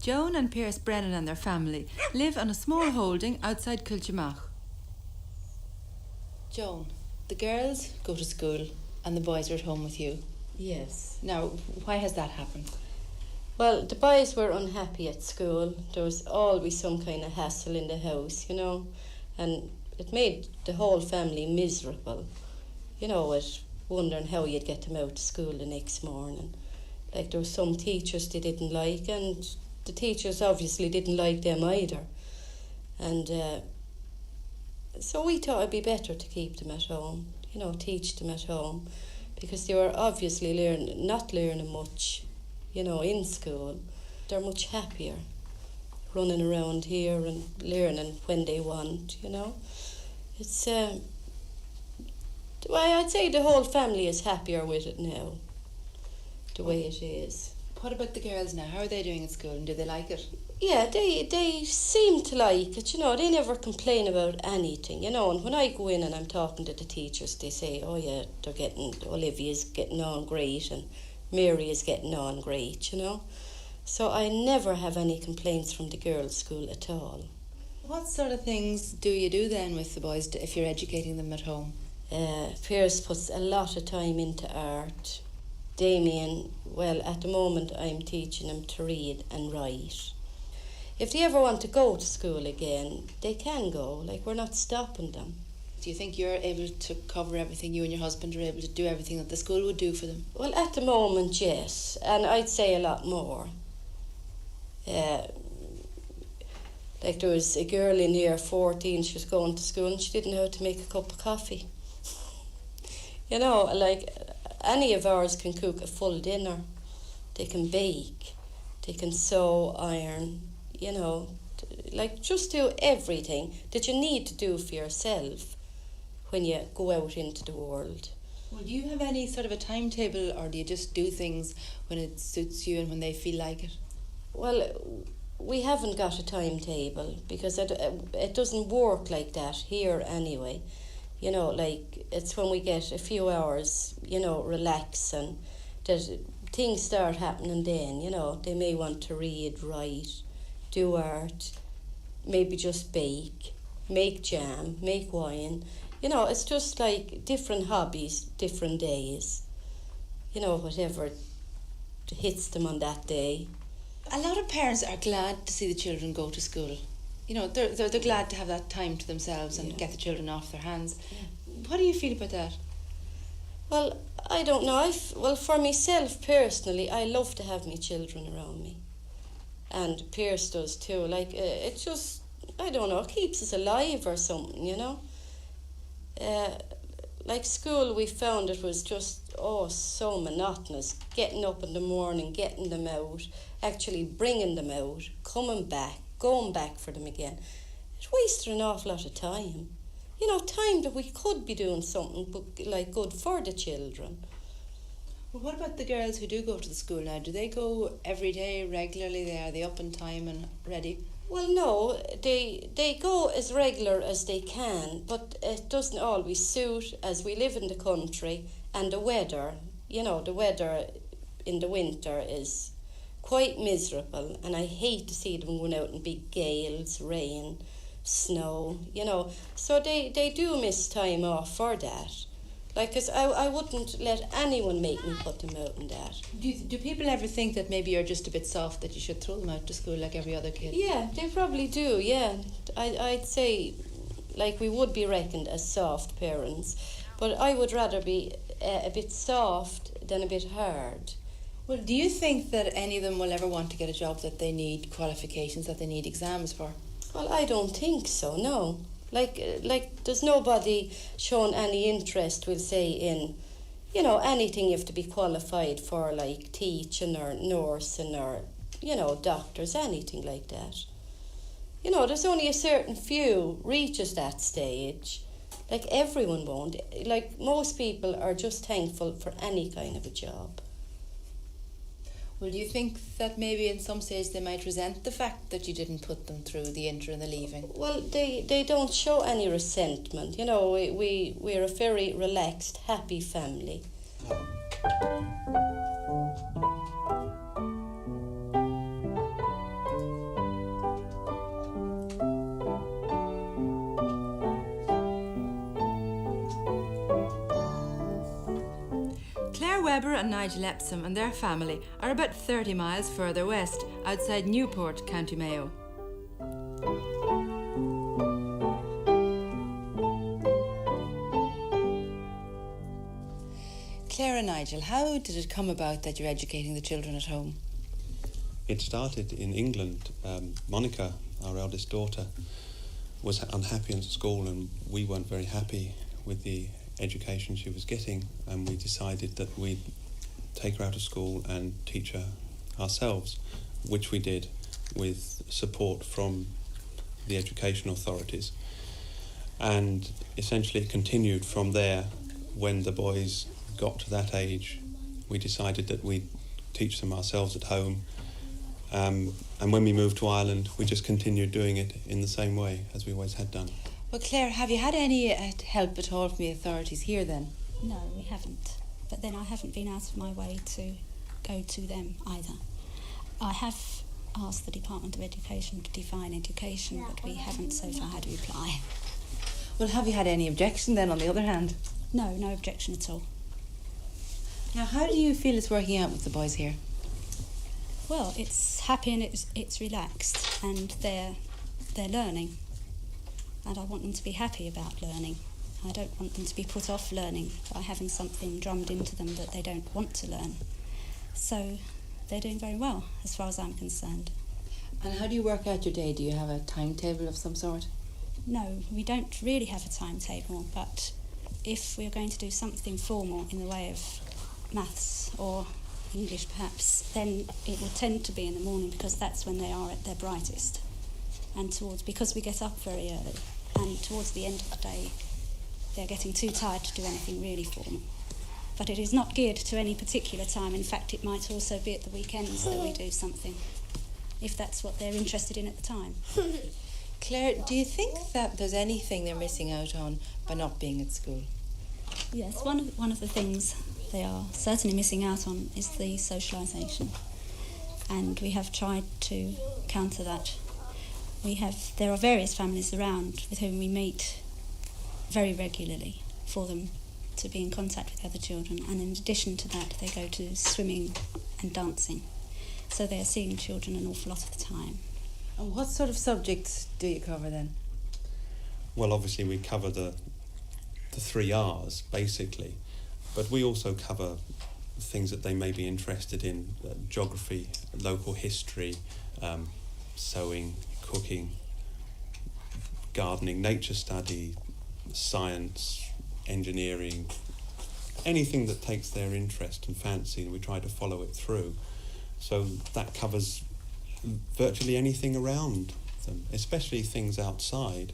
Joan and Pierce Brennan and their family live on a small holding outside Kiltimagh. Joan, the girls go to school and the boys are at home with you. Yes. Now, why has that happened? Well, the boys were unhappy at school. There was always some kind of hassle in the house, and it made the whole family miserable, with wondering how you'd get them out to school the next morning. Like, there were some teachers they didn't like, and the teachers obviously didn't like them either. And so we thought it'd be better to keep them at home, teach them at home, because they were obviously not learning much, in school. They're much happier running around here and learning when they want, It's, I'd say the whole family is happier with it now, the way it is. What about the girls now? How are they doing at school and do they like it? Yeah, they seem to like it, they never complain about anything, and when I go in and I'm talking to the teachers, they say, oh yeah, Olivia's getting on great and Mary is getting on great, So I never have any complaints from the girls' school at all. What sort of things do you do then with the boys if you're educating them at home? Pierce puts a lot of time into art. Damien, well, at the moment I'm teaching him to read and write. If they ever want to go to school again, they can go, we're not stopping them. Do you think you're able to cover everything, you and your husband are able to do everything that the school would do for them? Well, at the moment, yes, and I'd say a lot more. There was a girl in here, 14, she was going to school and she didn't know how to make a cup of coffee. Any of ours can cook a full dinner. They can bake, they can sew, iron, just do everything that you need to do for yourself when you go out into the world. Well, do you have any sort of a timetable, or do you just do things when it suits you and when they feel like it? Well, we haven't got a timetable because it doesn't work like that here anyway. It's when we get a few hours, relax, and that things start happening then, They may want to read, write, do art, maybe just bake, make jam, make wine. It's just like different hobbies, different days. Whatever hits them on that day. A lot of parents are glad to see the children go to school. They're glad to have that time to themselves and get the children off their hands. Yeah. What do you feel about that? Well, I don't know. For myself personally, I love to have my children around me. And Pierce does too. It just, I don't know, it keeps us alive or something, School, we found it was just, so monotonous. Getting up in the morning, getting them out, actually bringing them out, coming back, going back for them again. It wasted an awful lot of time. Time that we could be doing something good for the children. Well, what about the girls who do go to the school now? Do they go every day, regularly? Are they up in time and ready? Well, no, they go as regular as they can, but it doesn't always suit, as we live in the country, and the weather, the weather in the winter is quite miserable, and I hate to see them going out in big gales, rain, snow, so they do miss time off for that. Because I wouldn't let anyone make me put them out in that. Do people ever think that maybe you're just a bit soft, that you should throw them out to school like every other kid? Yeah, they probably do, yeah. I'd say, we would be reckoned as soft parents, but I would rather be a bit soft than a bit hard. Well, do you think that any of them will ever want to get a job that they need qualifications, that they need exams for? Well, I don't think so, no. There's nobody showing any interest, we'll say, in, anything you have to be qualified for, like teaching or nursing or, doctors, anything like that. There's only a certain few reaches that stage. Everyone won't. Most people are just thankful for any kind of a job. Well, do you think that maybe in some stage they might resent the fact that you didn't put them through the inter and the leaving? Well, they don't show any resentment. We're a very relaxed, happy family. Deborah and Nigel Epsom and their family are about 30 miles further west, outside Newport, County Mayo. Claire and Nigel, how did it come about that you're educating the children at home? It started in England. Monica, our eldest daughter, was unhappy in school, and we weren't very happy with the education she was getting, and we decided that we'd take her out of school and teach her ourselves, which we did with support from the education authorities. And essentially it continued from there. When the boys got to that age, we decided that we'd teach them ourselves at home. And when we moved to Ireland, we just continued doing it in the same way as we always had done. Well, Claire, have you had any help at all from the authorities here then? No, we haven't. But then I haven't been out of my way to go to them either. I have asked the Department of Education to define education, but we haven't so far had a reply. Well, have you had any objection then, on the other hand? No, no objection at all. Now, how do you feel it's working out with the boys here? Well, it's happy and it's relaxed, and they're learning. And I want them to be happy about learning. I don't want them to be put off learning by having something drummed into them that they don't want to learn. So they're doing very well, as far as I'm concerned. And how do you work out your day? Do you have a timetable of some sort? No, we don't really have a timetable, but if we're going to do something formal in the way of maths or English perhaps, then it will tend to be in the morning, because that's when they are at their brightest. And because we get up very early, and towards the end of the day, they're getting too tired to do anything really formal. But it is not geared to any particular time. In fact, it might also be at the weekends that we do something, if that's what they're interested in at the time. Claire, do you think that there's anything they're missing out on by not being at school? Yes, one of the things they are certainly missing out on is the socialisation. And we have tried to counter that. There are various families around with whom we meet very regularly for them to be in contact with other children, and in addition to that they go to swimming and dancing, so they're seeing children an awful lot of the time. And what sort of subjects do you cover then? Well, obviously we cover the 3 R's basically, but we also cover things that they may be interested in: geography, local history, sewing, cooking, gardening, nature study, science, engineering, anything that takes their interest and fancy, and we try to follow it through. So that covers virtually anything around them, especially things outside,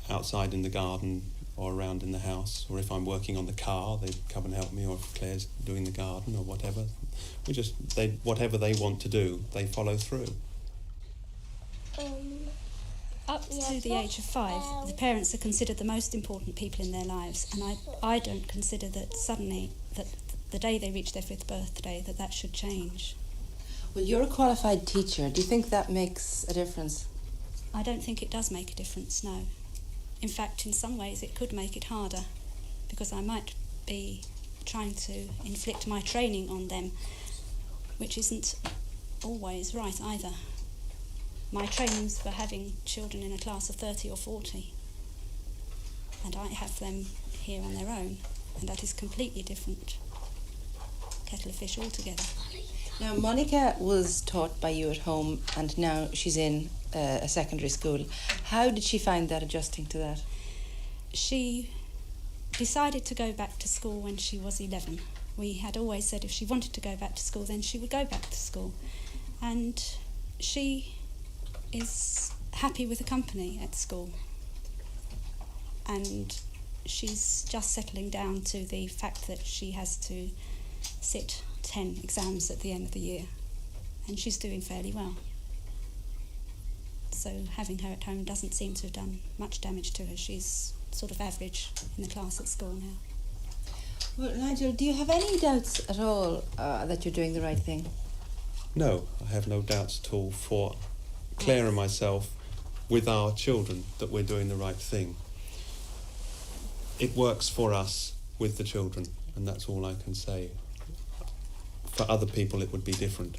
outside in the garden or around in the house, or if I'm working on the car, they come and help me, or if Claire's doing the garden or whatever. Whatever they want to do, they follow through. Up to the age of 5, the parents are considered the most important people in their lives, and I don't consider that suddenly, that the day they reach their 5th birthday, that should change. Well, you're a qualified teacher. Do you think that makes a difference? I don't think it does make a difference, no. In fact, in some ways it could make it harder, because I might be trying to inflict my training on them, which isn't always right either. My training's for having children in a class of 30 or 40, and I have them here on their own, and that is completely different kettle of fish altogether. Now, Monica was taught by you at home, and now she's in a secondary school. How did she find that, adjusting to that? She decided to go back to school when she was 11. We had always said if she wanted to go back to school, then she would go back to school. And she is happy with the company at school. And she's just settling down to the fact that she has to sit 10 exams at the end of the year. And she's doing fairly well. So having her at home doesn't seem to have done much damage to her. She's sort of average in the class at school now. Well, Nigel, do you have any doubts at all that you're doing the right thing? No, I have no doubts at all for Claire and myself, with our children, that we're doing the right thing. It works for us with the children, and that's all I can say. For other people, it would be different.